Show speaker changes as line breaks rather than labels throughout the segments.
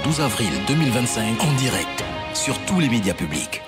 12 avril 2025 en direct sur tous les médias publics.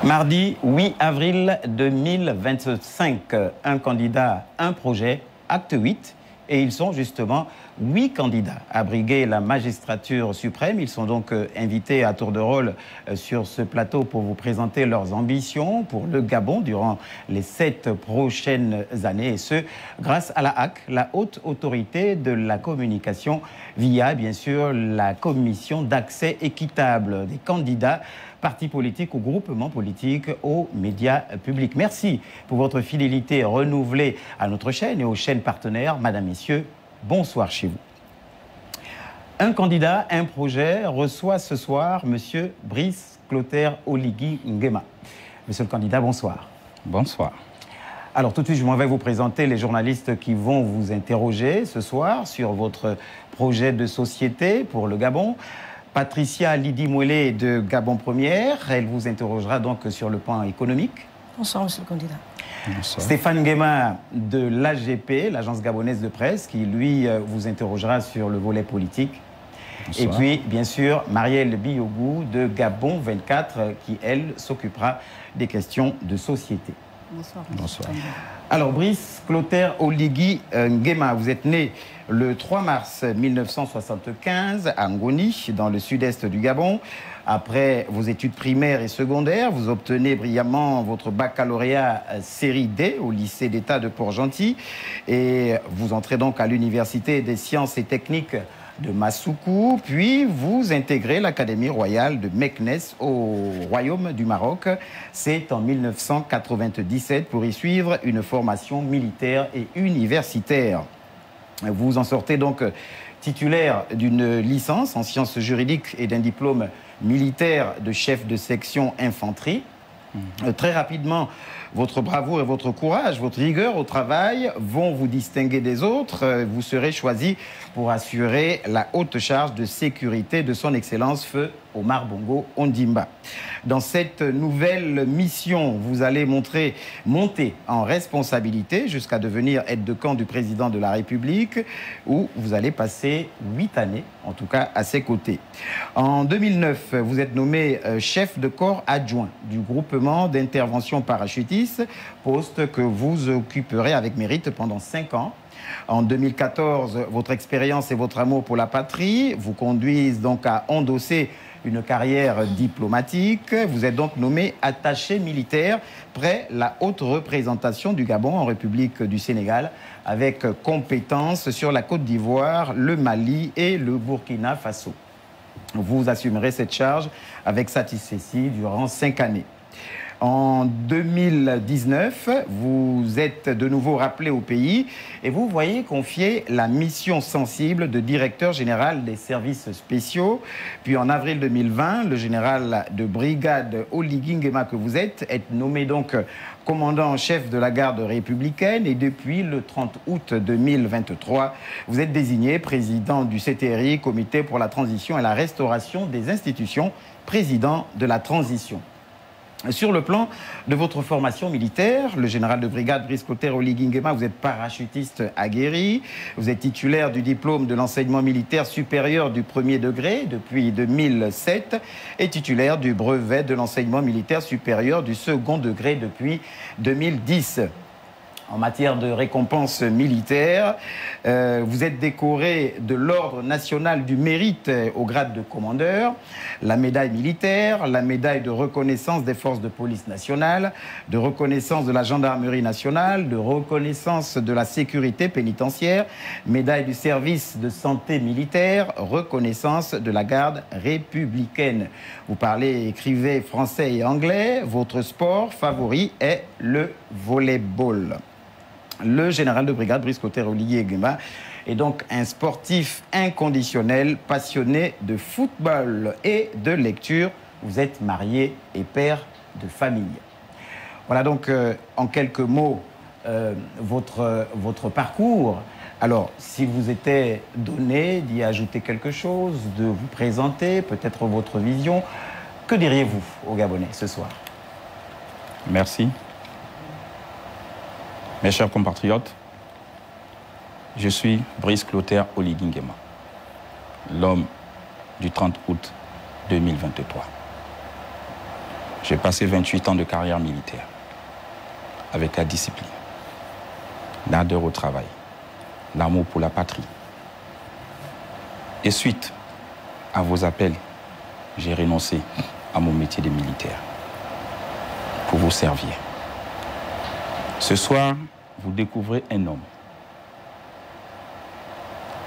Mardi 8 avril 2025, un candidat, un projet, acte 8, et ils sont justement 8 candidats à briguer la magistrature suprême. Ils sont donc invités à tour de rôle sur ce plateau pour vous présenter leurs ambitions pour le Gabon durant les 7 prochaines années, et ce, grâce à la HAC, la haute autorité de la communication, via bien sûr la commission d'accès équitable des candidats, partis politiques ou groupements politiques aux médias publics. Merci pour votre fidélité renouvelée à notre chaîne et aux chaînes partenaires. Madame, Messieurs, bonsoir chez vous. Un candidat, un projet reçoit ce soir Monsieur Brice Clotaire Oligui Nguema. Monsieur le candidat, bonsoir.
Bonsoir.
Alors tout de suite, je m'en vais vous présenter les journalistes qui vont vous interroger ce soir sur votre projet de société pour le Gabon. Patricia Lydie Mouelé de Gabon Première, elle vous interrogera donc sur le plan économique.
Bonsoir, monsieur le candidat.
Bonsoir.
Stéphane Nguema de l'AGP, l'Agence gabonaise de presse, qui lui vous interrogera sur le volet politique. Bonsoir. Et puis, bien sûr, Marielle Biogou de Gabon 24, qui, elle, s'occupera des questions de société.
Bonsoir.
Bonsoir.
Alors, Brice Clotaire Oligui Nguema, vous êtes né le 3 mars 1975 à Ngoni, dans le sud-est du Gabon. Après vos études primaires et secondaires, vous obtenez brillamment votre baccalauréat série D au lycée d'État de Port-Gentil. Et vous entrez donc à l'Université des sciences et techniques de Massoukou, puis vous intégrez l'Académie royale de Meknes au Royaume du Maroc. C'est en 1997 pour y suivre une formation militaire et universitaire. Vous en sortez donc titulaire d'une licence en sciences juridiques et d'un diplôme militaire de chef de section infanterie. Très rapidement, votre bravoure et votre courage, votre rigueur au travail vont vous distinguer des autres. Vous serez choisi pour assurer la haute charge de sécurité de son Excellence Feu Omar Bongo Ondimba. Dans cette nouvelle mission, vous allez monter en responsabilité jusqu'à devenir aide de camp du président de la République, où vous allez passer 8 années, en tout cas à ses côtés. En 2009, vous êtes nommé chef de corps adjoint du groupement d'intervention parachutiste, poste que vous occuperez avec mérite pendant 5 ans. En 2014, votre expérience et votre amour pour la patrie vous conduisent donc à endosser une carrière diplomatique. Vous êtes donc nommé attaché militaire près la haute représentation du Gabon en République du Sénégal, avec compétences sur la Côte d'Ivoire, le Mali et le Burkina Faso. Vous assumerez cette charge avec satisfaction durant 5 années. En 2019, vous êtes de nouveau rappelé au pays et vous voyez confier la mission sensible de directeur général des services spéciaux. Puis en avril 2020, le général de brigade Oligui Nguema que vous êtes est nommé donc commandant en chef de la garde républicaine et depuis le 30 août 2023, vous êtes désigné président du CTRI, Comité pour la transition et la restauration des institutions, président de la transition. Sur le plan de votre formation militaire, le général de brigade Brice Clotaire Oligui Nguema, vous êtes parachutiste aguerri, vous êtes titulaire du diplôme de l'enseignement militaire supérieur du premier degré depuis 2007 et titulaire du brevet de l'enseignement militaire supérieur du second degré depuis 2010. en matière de récompense militaire. Vous êtes décoré de l'Ordre national du mérite au grade de commandeur, la médaille militaire, la médaille de reconnaissance des forces de police nationale, de reconnaissance de la gendarmerie nationale, de reconnaissance de la sécurité pénitentiaire, médaille du service de santé militaire, reconnaissance de la garde républicaine. Vous parlez, écrivez français et anglais. Votre sport favori est le volleyball. Le général de brigade Brice Clotaire Oligui Nguema est donc un sportif inconditionnel, passionné de football et de lecture. Vous êtes marié et père de famille. Voilà donc en quelques mots votre parcours. Alors, si vous était donné d'y ajouter quelque chose, de vous présenter, peut-être votre vision, que diriez-vous aux Gabonais ce soir?
Merci. Mes chers compatriotes, je suis Brice Clotaire Oligui Nguema, l'homme du 30 août 2023. J'ai passé 28 ans de carrière militaire avec la discipline, l'ardeur au travail, l'amour pour la patrie. Et suite à vos appels, j'ai renoncé à mon métier de militaire pour vous servir. Ce soir, vous découvrez un homme.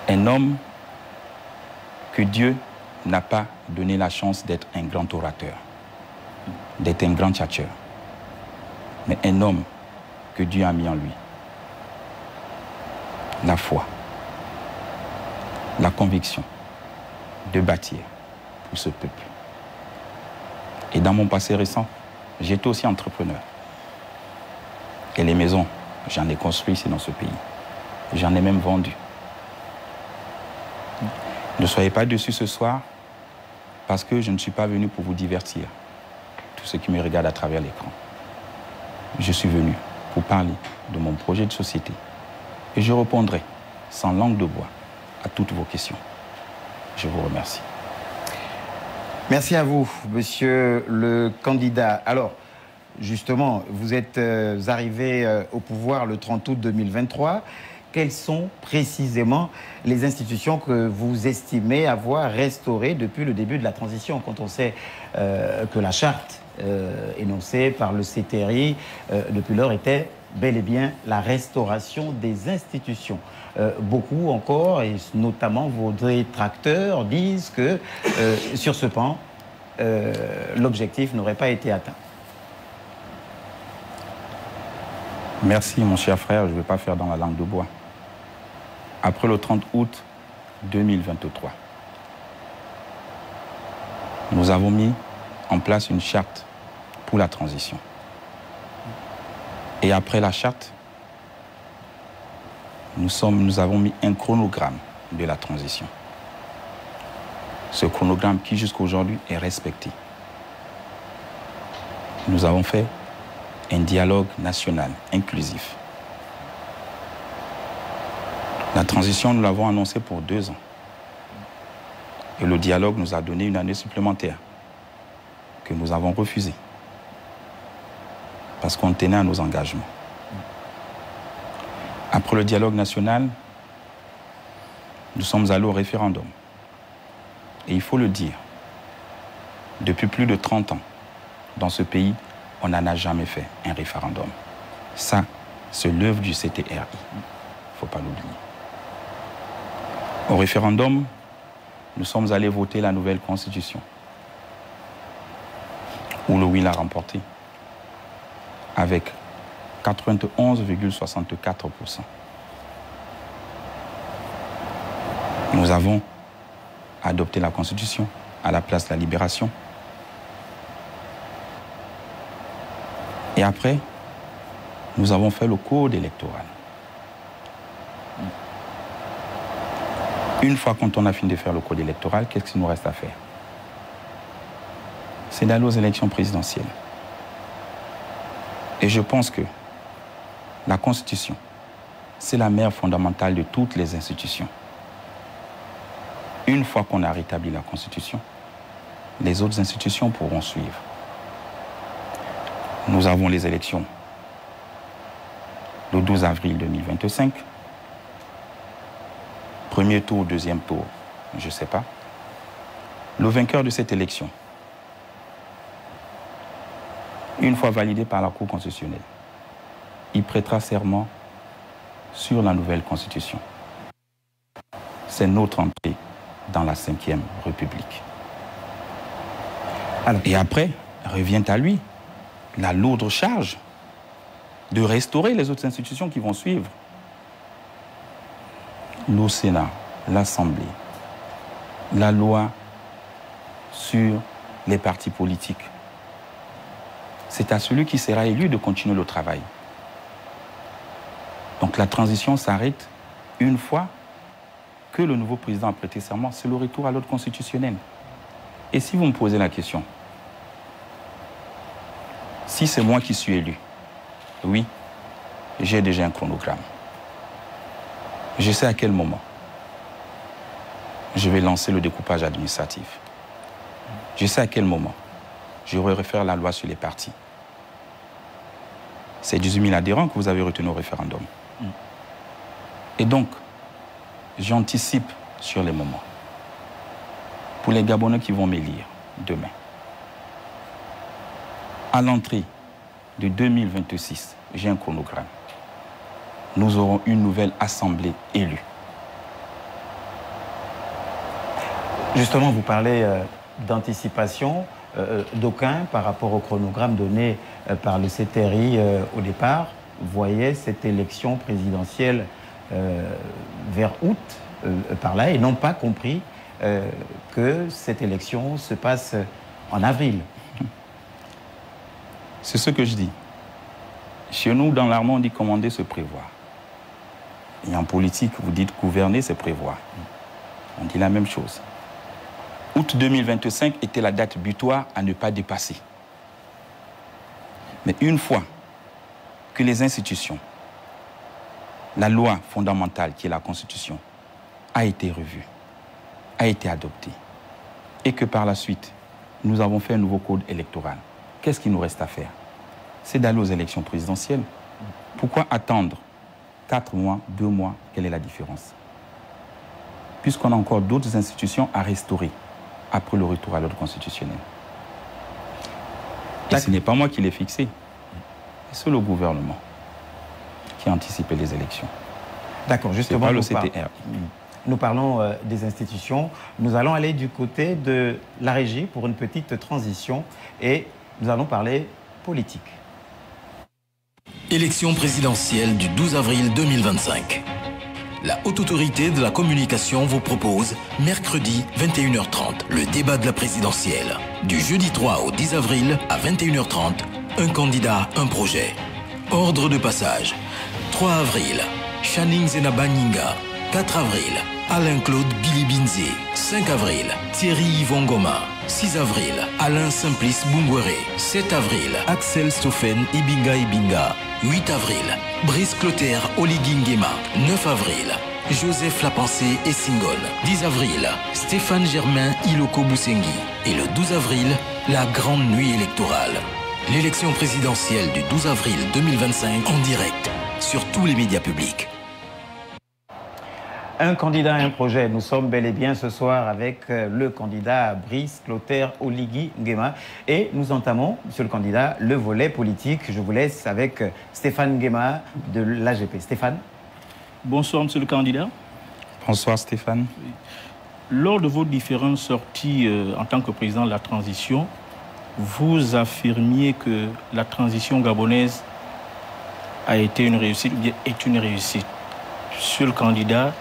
Un homme que Dieu n'a pas donné la chance d'être un grand orateur, d'être un grand tchatcheur, mais un homme que Dieu a mis en lui. La foi, la conviction de bâtir pour ce peuple. Et dans mon passé récent, j'étais aussi entrepreneur. Et les maisons, j'en ai construit ici dans ce pays. J'en ai même vendu. Ne soyez pas déçus ce soir, parce que je ne suis pas venu pour vous divertir, tous ceux qui me regardent à travers l'écran. Je suis venu pour parler de mon projet de société. Et je répondrai sans langue de bois à toutes vos questions. Je vous remercie.
Merci à vous, monsieur le candidat. Alors, justement, vous êtes arrivé au pouvoir le 30 août 2023. Quelles sont précisément les institutions que vous estimez avoir restaurées depuis le début de la transition, quand on sait que la charte énoncée par le CTRI depuis lors était bel et bien la restauration des institutions. Beaucoup encore, et notamment vos détracteurs, disent que sur ce pan, l'objectif n'aurait pas été atteint.
Merci, mon cher frère, je ne vais pas faire dans la langue de bois. Après le 30 août 2023, nous avons mis en place une charte pour la transition. Et après la charte, nous avons mis un chronogramme de la transition. Ce chronogramme qui jusqu'à aujourd'hui est respecté. Nous avons fait un dialogue national inclusif. La transition, nous l'avons annoncée pour 2 ans. Et le dialogue nous a donné une année supplémentaire que nous avons refusée parce qu'on tenait à nos engagements. Après le dialogue national, nous sommes allés au référendum. Et il faut le dire, depuis plus de 30 ans, dans ce pays, on n'en a jamais fait un référendum. Ça, c'est l'œuvre du CTRI. Il ne faut pas l'oublier. Au référendum, nous sommes allés voter la nouvelle constitution, où le oui l'a remporté, avec 91,64%. Nous avons adopté la constitution à la place de la libération. Et après, nous avons fait le code électoral. Une fois quand on a fini de faire le code électoral, qu'est-ce qu'il nous reste à faire? C'est d'aller aux élections présidentielles. Et je pense que la Constitution, c'est la mère fondamentale de toutes les institutions. Une fois qu'on a rétabli la Constitution, les autres institutions pourront suivre. Nous avons les élections le 12 avril 2025. Premier tour, deuxième tour, je ne sais pas. Le vainqueur de cette élection, une fois validé par la Cour constitutionnelle, il prêtera serment sur la nouvelle Constitution. C'est notre entrée dans la Ve République. Alors, et après, revient à lui la lourde charge de restaurer les autres institutions qui vont suivre. Le Sénat, l'Assemblée, la loi sur les partis politiques. C'est à celui qui sera élu de continuer le travail. Donc la transition s'arrête une fois que le nouveau président a prêté serment. C'est le retour à l'ordre constitutionnel. Et si vous me posez la question, si c'est moi qui suis élu, oui, j'ai déjà un chronogramme. Je sais à quel moment je vais lancer le découpage administratif. Je sais à quel moment je vais refaire la loi sur les partis. C'est 18 000 adhérents que vous avez retenu au référendum. Et donc, j'anticipe sur les moments. Pour les Gabonais qui vont m'élire demain, à l'entrée de 2026, j'ai un chronogramme. Nous aurons une nouvelle assemblée élue.
Justement, vous parlez d'anticipation. D'aucuns, par rapport au chronogramme donné par le CTRI au départ, voyaient cette élection présidentielle vers août, par là, et n'ont pas compris que cette élection se passe en avril.
C'est ce que je dis. Chez nous, dans l'armée, on dit commander, se prévoir. Et en politique, vous dites gouverner, c'est prévoir. On dit la même chose. Août 2025 était la date butoir à ne pas dépasser. Mais une fois que les institutions, la loi fondamentale qui est la Constitution, a été revue, a été adoptée, et que par la suite, nous avons fait un nouveau code électoral, qu'est-ce qu'il nous reste à faire? C'est d'aller aux élections présidentielles. Pourquoi attendre 4 mois, 2 mois? Quelle est la différence? Puisqu'on a encore d'autres institutions à restaurer après le retour à l'ordre constitutionnel. Et ce n'est pas moi qui l'ai fixé. C'est le gouvernement qui a anticipé les élections.
D'accord, justement,
pas le CTR.
Nous parlons des institutions. Nous allons aller du côté de la régie pour une petite transition et nous allons parler politique.
Élection présidentielle du 12 avril 2025. La Haute Autorité de la Communication vous propose, mercredi 21h30, le débat de la présidentielle. Du jeudi 3 au 10 avril à 21h30, un candidat, un projet. Ordre de passage. 3 avril, Channing Zenaba Nyinga. 4 avril, Alain-Claude Bilibinze. 5 avril, Thierry Yvon Goma. 6 avril, Alain Simplice Bungwere. 7 avril, Axel Stoffen Ibinga Ibinga. 8 avril, Brice Clotaire Oligui Nguema. 9 avril, Joseph Lapensée Essingol. 10 avril, Stéphane Germain Iloko Boussengi. Et le 12 avril, la grande nuit électorale. L'élection présidentielle du 12 avril 2025 en direct sur tous les médias publics.
Un candidat, un projet. Nous sommes bel et bien ce soir avec le candidat Brice Clotaire Oligui Nguema. Et nous entamons, monsieur le candidat, le volet politique. Je vous laisse avec Stéphane Nguema de l'AGP. Stéphane.
Bonsoir, monsieur le candidat.
Bonsoir, Stéphane.
Lors de vos différentes sorties en tant que président de la transition, vous affirmiez que la transition gabonaise a été une réussite, ou bien est une réussite. Monsieur le candidat,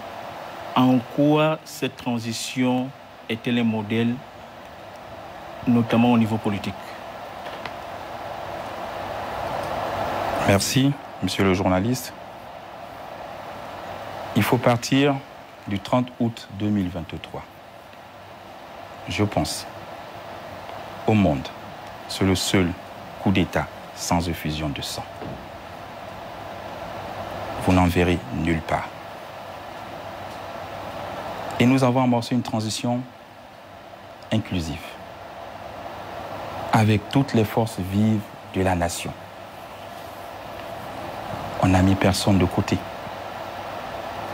en quoi cette transition est-elle un modèle, notamment au niveau politique?
Merci, monsieur le journaliste. Il faut partir du 30 août 2023. Je pense, au monde, c'est le seul coup d'État sans effusion de sang. Vous n'en verrez nulle part. Et nous avons amorcé une transition inclusive, avec toutes les forces vives de la nation. On n'a mis personne de côté.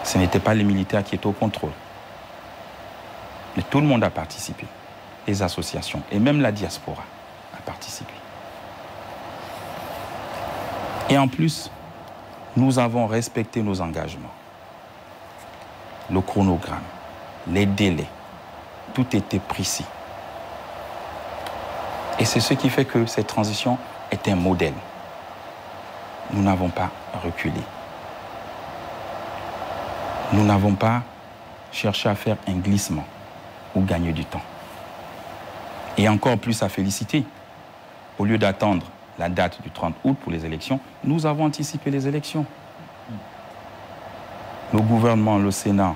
Ce n'était pas les militaires qui étaient au contrôle. Mais tout le monde a participé. Les associations et même la diaspora a participé. Et en plus, nous avons respecté nos engagements. Le chronogramme, les délais, tout était précis. Et c'est ce qui fait que cette transition est un modèle. Nous n'avons pas reculé. Nous n'avons pas cherché à faire un glissement ou gagner du temps. Et encore plus à féliciter. Au lieu d'attendre la date du 30 août pour les élections, nous avons anticipé les élections. Le gouvernement, le Sénat,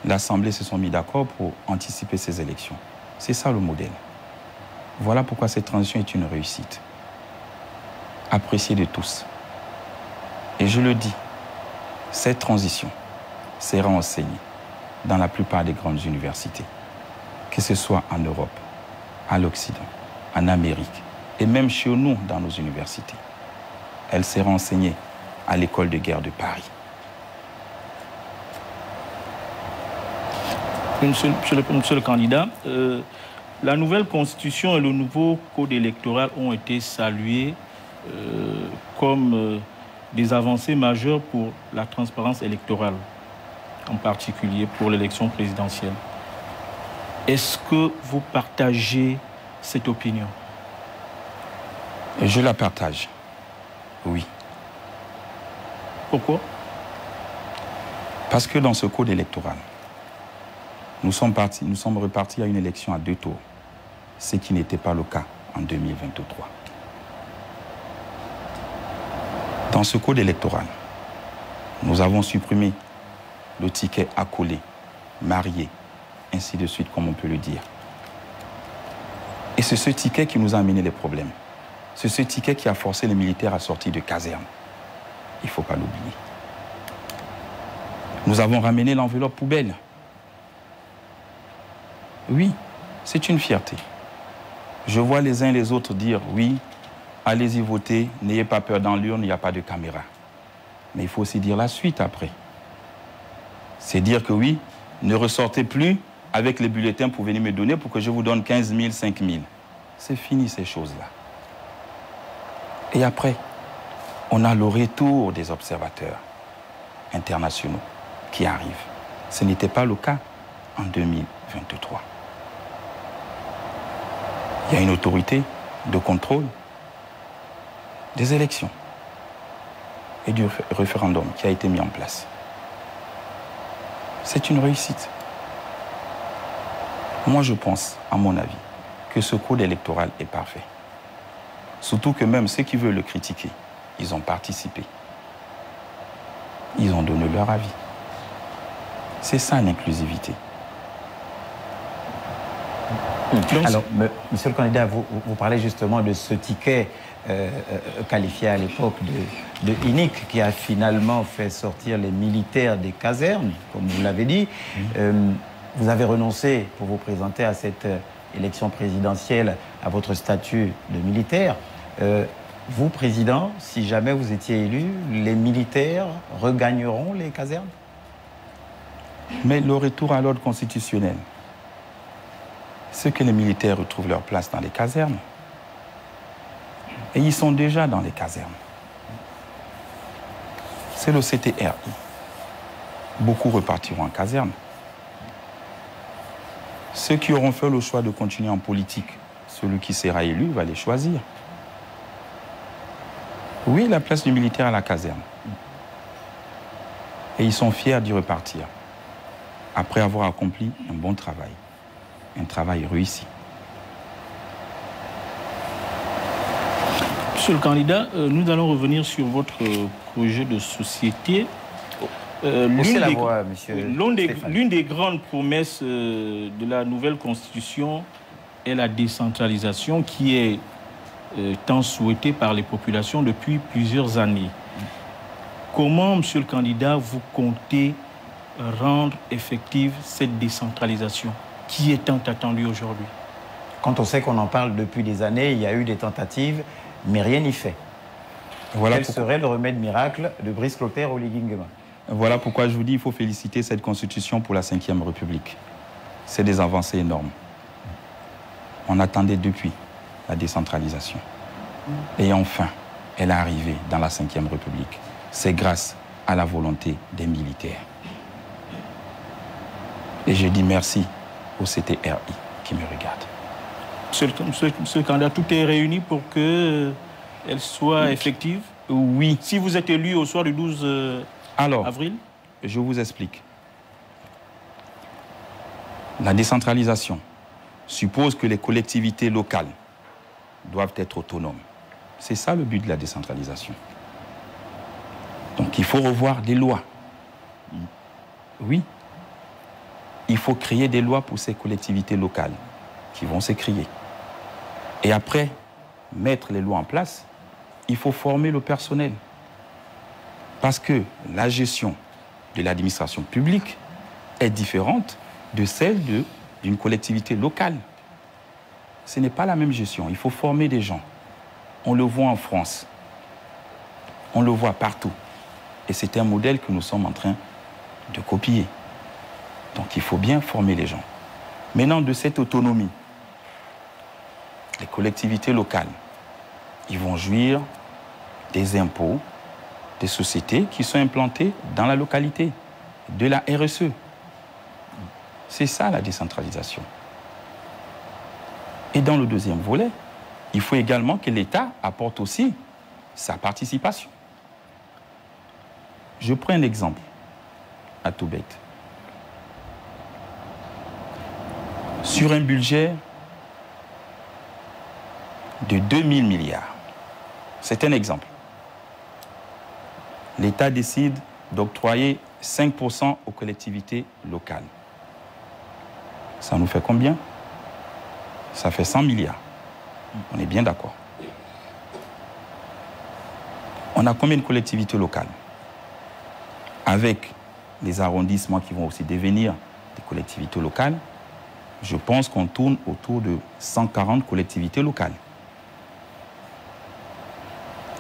l'Assemblée se sont mis d'accord pour anticiper ces élections. C'est ça le modèle. Voilà pourquoi cette transition est une réussite. Appréciée de tous. Et je le dis, cette transition sera enseignée dans la plupart des grandes universités, que ce soit en Europe, à l'Occident, en Amérique, et même chez nous dans nos universités. Elle sera enseignée à l'école de guerre de Paris.
Monsieur le candidat, la nouvelle constitution et le nouveau code électoral ont été salués comme des avancées majeures pour la transparence électorale, en particulier pour l'élection présidentielle. Est-ce que vous partagez cette opinion?
Je la partage, oui.
Pourquoi?
Parce que dans ce code électoral, nous sommes repartis à une élection à 2 tours, ce qui n'était pas le cas en 2023. Dans ce code électoral, nous avons supprimé le ticket accolé, marié, ainsi de suite, comme on peut le dire. Et c'est ce ticket qui nous a amené les problèmes. C'est ce ticket qui a forcé les militaires à sortir de caserne. Il ne faut pas l'oublier. Nous avons ramené l'enveloppe poubelle. Oui, c'est une fierté. Je vois les uns et les autres dire oui, allez-y voter, n'ayez pas peur dans l'urne, il n'y a pas de caméra. Mais il faut aussi dire la suite après. C'est dire que oui, ne ressortez plus avec les bulletins pour venir me donner pour que je vous donne 15 000, 5 000. C'est fini ces choses-là. Et après, on a le retour des observateurs internationaux qui arrivent. Ce n'était pas le cas en 2023. Il y a une autorité de contrôle des élections et du référendum qui a été mis en place. C'est une réussite. Moi, je pense, à mon avis, que ce code électoral est parfait. Surtout que même ceux qui veulent le critiquer, ils ont participé. Ils ont donné leur avis. C'est ça l'inclusivité.
Alors, monsieur le candidat, vous parlez justement de ce ticket qualifié à l'époque de inique qui a finalement fait sortir les militaires des casernes, comme vous l'avez dit. Vous avez renoncé pour vous présenter à cette élection présidentielle à votre statut de militaire. Vous, président, si jamais vous étiez élu, les militaires regagneront les casernes?
Mais le retour à l'ordre constitutionnel, c'est que les militaires retrouvent leur place dans les casernes. Et ils sont déjà dans les casernes. C'est le CTRI. Beaucoup repartiront en caserne. Ceux qui auront fait le choix de continuer en politique, celui qui sera élu va les choisir. Oui, la place du militaire à la caserne. Et ils sont fiers d'y repartir, après avoir accompli un bon travail, un travail réussi.
Monsieur le candidat, nous allons revenir sur votre projet de société. L'une des grandes promesses de la nouvelle constitution est la décentralisation qui est tant souhaitée par les populations depuis plusieurs années. Comment, monsieur le candidat, vous comptez rendre effective cette décentralisation qui est tant attendue aujourd'hui?
Quand on sait qu'on en parle depuis des années, il y a eu des tentatives, mais rien n'y fait. Quel serait le remède miracle de Brice Clotaire Oligui Nguema?
Voilà pourquoi je vous dis qu'il faut féliciter cette Constitution pour la Ve République. C'est des avancées énormes. On attendait depuis la décentralisation. Et enfin, elle est arrivée dans la Ve République. C'est grâce à la volonté des militaires. Et je dis merci au CTRI qui me regarde.
Monsieur le candidat, tout est réuni pour qu'elle soit effective?
Oui.
Si vous êtes élu au soir du 12 avril?
Je vous explique. La décentralisation suppose que les collectivités locales doivent être autonomes. C'est ça le but de la décentralisation. Donc il faut revoir des lois. Oui. Il faut créer des lois pour ces collectivités locales qui vont s'écrier. Et après, mettre les lois en place, il faut former le personnel. Parce que la gestion de l'administration publique est différente de celle d'une collectivité locale. Ce n'est pas la même gestion. Il faut former des gens. On le voit en France. On le voit partout. Et c'est un modèle que nous sommes en train de copier. Donc il faut bien former les gens. Maintenant, de cette autonomie, les collectivités locales, ils vont jouir des impôts des sociétés qui sont implantées dans la localité, de la RSE. C'est ça la décentralisation. Et dans le deuxième volet, il faut également que l'État apporte aussi sa participation. Je prends un exemple, à tout bête. Sur un budget de 2000 milliards, c'est un exemple. L'État décide d'octroyer 5% aux collectivités locales. Ça nous fait combien? Ça fait 100 milliards. On est bien d'accord. On a combien de collectivités locales? Avec les arrondissements qui vont aussi devenir des collectivités locales, je pense qu'on tourne autour de 140 collectivités locales.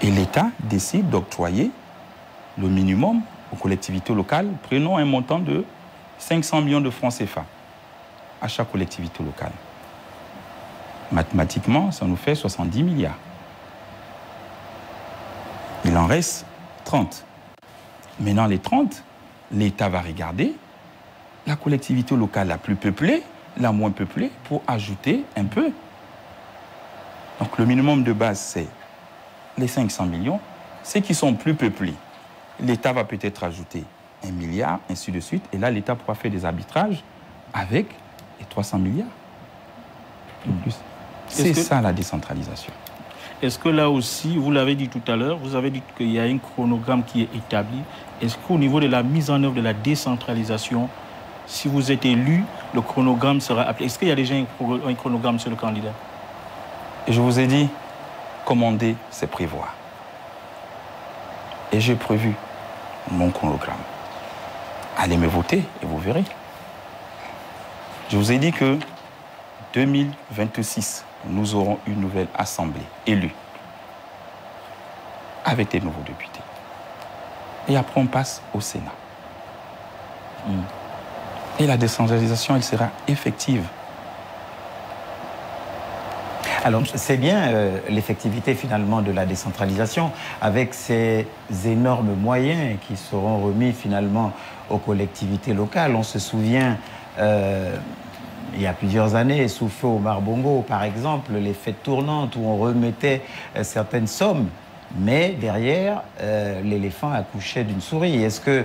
Et l'État décide d'octroyer le minimum aux collectivités locales. Prenons un montant de 500 millions de francs CFA à chaque collectivité locale. Mathématiquement, ça nous fait 70 milliards. Il en reste 30. Maintenant, les 30, l'État va regarder la collectivité locale la plus peuplée, la moins peuplée, pour ajouter un peu. Donc le minimum de base, c'est les 500 millions. Ceux qui sont plus peuplés, l'État va peut-être ajouter 1 milliard, ainsi de suite. Et là, l'État pourra faire des arbitrages avec les 300 milliards. C'est ça la décentralisation.
Est-ce que là aussi, vous l'avez dit tout à l'heure, vous avez dit qu'il y a un chronogramme qui est établi. Est-ce qu'au niveau de la mise en œuvre de la décentralisation, si vous êtes élu, le chronogramme sera appelé? Est-ce qu'il y a déjà un chronogramme sur le candidat?
Et je vous ai dit, commander, c'est prévoir. Et j'ai prévu mon chronogramme. Allez me voter et vous verrez. Je vous ai dit que 2026, nous aurons une nouvelle assemblée élue avec des nouveaux députés. Et après, on passe au Sénat. Et la décentralisation, elle sera effective.
Alors, c'est bien l'effectivité finalement de la décentralisation avec ces énormes moyens qui seront remis finalement aux collectivités locales. On se souvient, il y a plusieurs années, sous feu Omar Bongo, par exemple, les fêtes tournantes où on remettait certaines sommes, mais derrière, l'éléphant accouchait d'une souris. Est-ce que,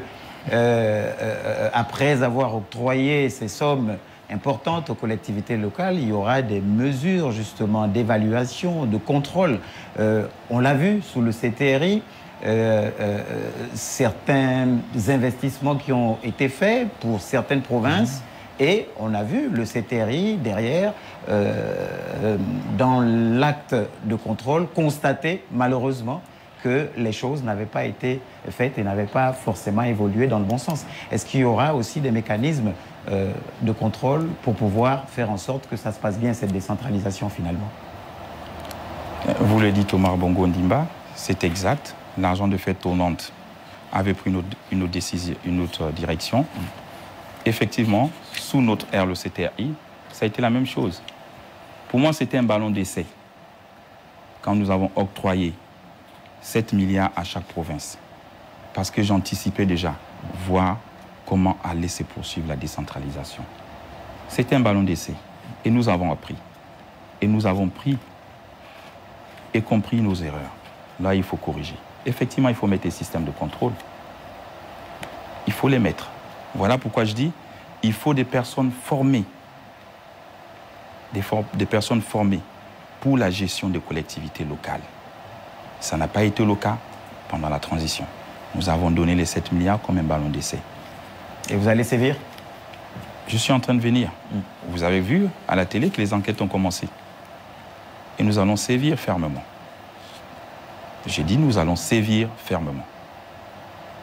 après avoir octroyé ces sommes importantes aux collectivités locales, il y aura des mesures justement d'évaluation, de contrôle? On l'a vu sous le CTRI, certains investissements qui ont été faits pour certaines provinces, et on a vu le CTRI derrière, dans l'acte de contrôle, constater malheureusement que les choses n'avaient pas été faites et n'avaient pas forcément évolué dans le bon sens. Est-ce qu'il y aura aussi des mécanismes de contrôle pour pouvoir faire en sorte que ça se passe bien, cette décentralisation finalement?
Vous le dites, Omar Bongo Ndimba, C'est exact. L'argent de fête tournante avait pris une autre décision, une autre direction. Effectivement, sous notre ère, le CTRI, ça a été la même chose. Pour moi, c'était un ballon d'essai. Quand nous avons octroyé 7 milliards à chaque province, parce que j'anticipais déjà voir comment allait se poursuivre la décentralisation. C'était un ballon d'essai. Et nous avons appris. Et nous avons pris et compris nos erreurs. Là, il faut corriger. Effectivement, il faut mettre des systèmes de contrôle. Il faut les mettre. Voilà pourquoi je dis, il faut des personnes formées. Des personnes formées pour la gestion des collectivités locales. Ça n'a pas été le cas pendant la transition. Nous avons donné les 7 milliards comme un ballon d'essai.
Et vous allez sévir?
Je suis en train de venir. Vous avez vu à la télé que les enquêtes ont commencé. Et nous allons sévir fermement. J'ai dit nous allons sévir fermement.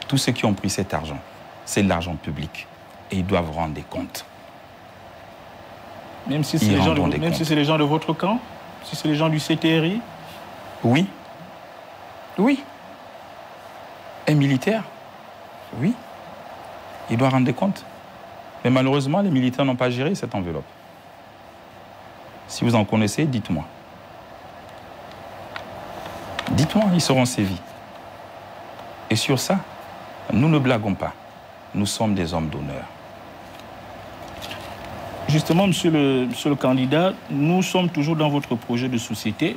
Tous ceux qui ont pris cet argent, c'est de l'argent public. Et ils doivent rendre des comptes.
Même si c'est les gens de votre camp? Si c'est les gens du CTRI?
Oui. Oui. Un militaire? Oui. Il doit rendre des comptes. Mais malheureusement, les militaires n'ont pas géré cette enveloppe. Si vous en connaissez, dites-moi. Dites-moi, ils seront sévis. Et sur ça, nous ne blaguons pas. Nous sommes des hommes d'honneur.
Justement, monsieur le candidat, nous sommes toujours dans votre projet de société,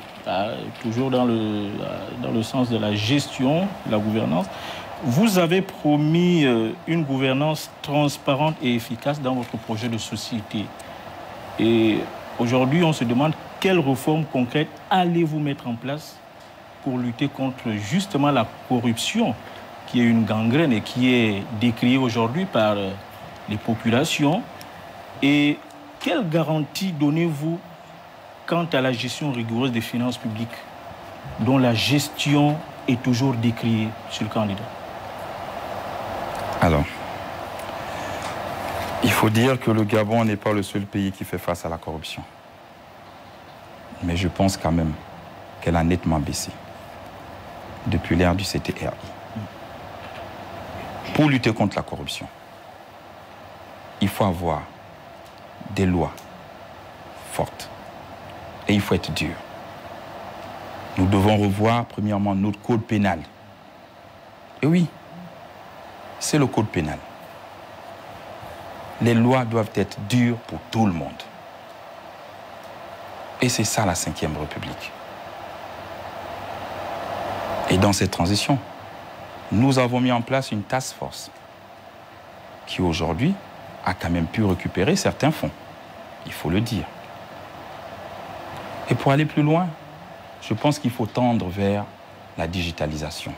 toujours dans le sens de la gestion, de la gouvernance. Vous avez promis une gouvernance transparente et efficace dans votre projet de société. Et aujourd'hui, on se demande quelles réformes concrètes allez-vous mettre en place pour lutter contre justement la corruption qui est une gangrène et qui est décriée aujourd'hui par les populations. Et quelle garantie donnez-vous quant à la gestion rigoureuse des finances publiques dont la gestion est toujours décriée, monsieur le candidat?
Alors, il faut dire que le Gabon n'est pas le seul pays qui fait face à la corruption. Mais je pense quand même qu'elle a nettement baissé depuis l'ère du CTRI. Pour lutter contre la corruption, il faut avoir des lois fortes et il faut être dur. Nous devons revoir premièrement notre code pénal. Et oui, c'est le code pénal. Les lois doivent être dures pour tout le monde. Et c'est ça la Ve République. Et dans cette transition, nous avons mis en place une task force qui aujourd'hui a quand même pu récupérer certains fonds. Il faut le dire. Et pour aller plus loin, je pense qu'il faut tendre vers la digitalisation.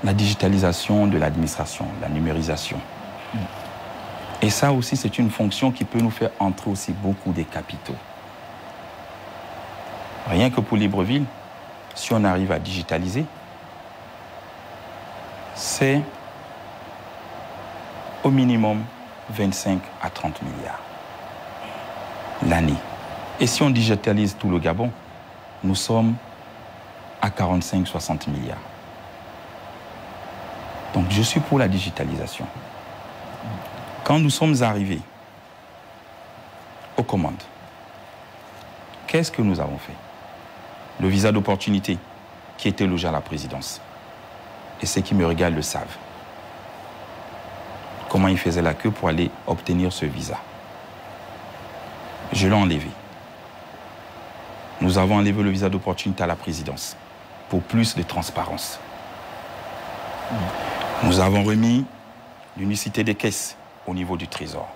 La digitalisation de l'administration, la numérisation. Et ça aussi, c'est une fonction qui peut nous faire entrer aussi beaucoup des capitaux. Rien que pour Libreville, si on arrive à digitaliser, c'est au minimum 25 à 30 milliards l'année. Et si on digitalise tout le Gabon, nous sommes à 45-60 milliards. Donc je suis pour la digitalisation. Quand nous sommes arrivés aux commandes, qu'est-ce que nous avons fait? Le visa d'opportunité qui était logé à la présidence. Et ceux qui me regardent le savent. Comment ils faisaient la queue pour aller obtenir ce visa. Je l'ai enlevé. Nous avons enlevé le visa d'opportunité à la présidence pour plus de transparence. Nous avons remis l'unicité des caisses au niveau du Trésor.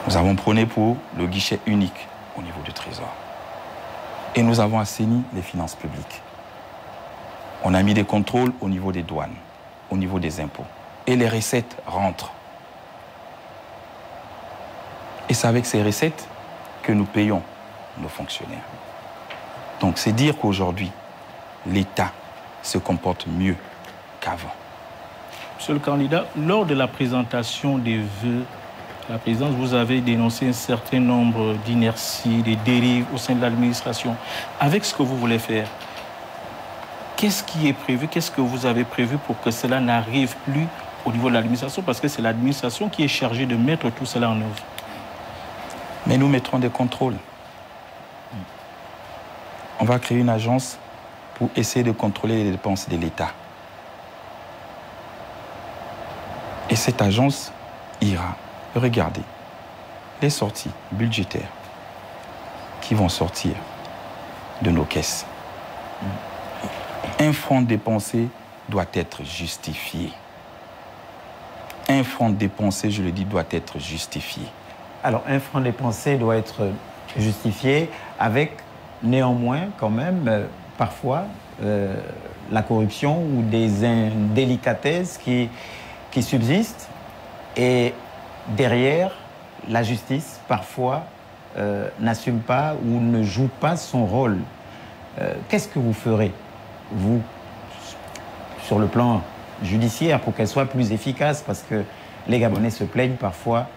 Nous avons prôné pour le guichet unique au niveau du Trésor. Et nous avons assaini les finances publiques. On a mis des contrôles au niveau des douanes, au niveau des impôts. Et les recettes rentrent. Et c'est avec ces recettes que nous payons nos fonctionnaires. Donc c'est dire qu'aujourd'hui, l'État se comporte mieux qu'avant.
Monsieur le candidat, lors de la présentation des vœux la présidence, vous avez dénoncé un certain nombre d'inerties, des dérives au sein de l'administration. Avec ce que vous voulez faire, qu'est-ce qui est prévu, qu'est-ce que vous avez prévu pour que cela n'arrive plus au niveau de l'administration? Parce que c'est l'administration qui est chargée de mettre tout cela en œuvre.
Mais nous mettrons des contrôles. On va créer une agence pour essayer de contrôler les dépenses de l'État. Et cette agence ira regarder les sorties budgétaires qui vont sortir de nos caisses. Un fonds dépensé doit être justifié. Un fonds dépensé, je le dis, doit être justifié.
Alors, un franc dépensé doit être justifié avec, néanmoins, quand même, parfois, la corruption ou des indélicatesses qui subsistent. Et derrière, la justice, parfois, n'assume pas ou ne joue pas son rôle. Qu'est-ce que vous ferez, vous, sur le plan judiciaire, pour qu'elle soit plus efficace? Parce que les Gabonais se plaignent parfois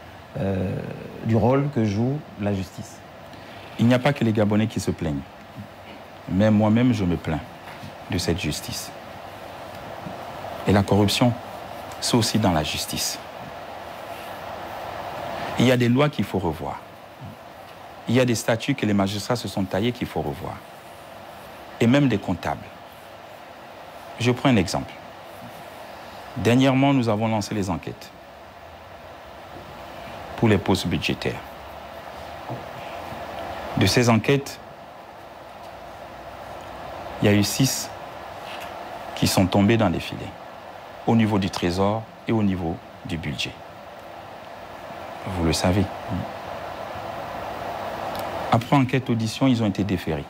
du rôle que joue la justice.
Il n'y a pas que les Gabonais qui se plaignent. Mais moi-même, je me plains de cette justice. Et la corruption, c'est aussi dans la justice. Il y a des lois qu'il faut revoir. Il y a des statuts que les magistrats se sont taillés qu'il faut revoir. Et même des comptables. Je prends un exemple. Dernièrement, nous avons lancé les enquêtes pour les postes budgétaires. De ces enquêtes, il y a eu 6 qui sont tombés dans les filets, au niveau du Trésor et au niveau du budget. Vous le savez. Après enquête audition, ils ont été déférés.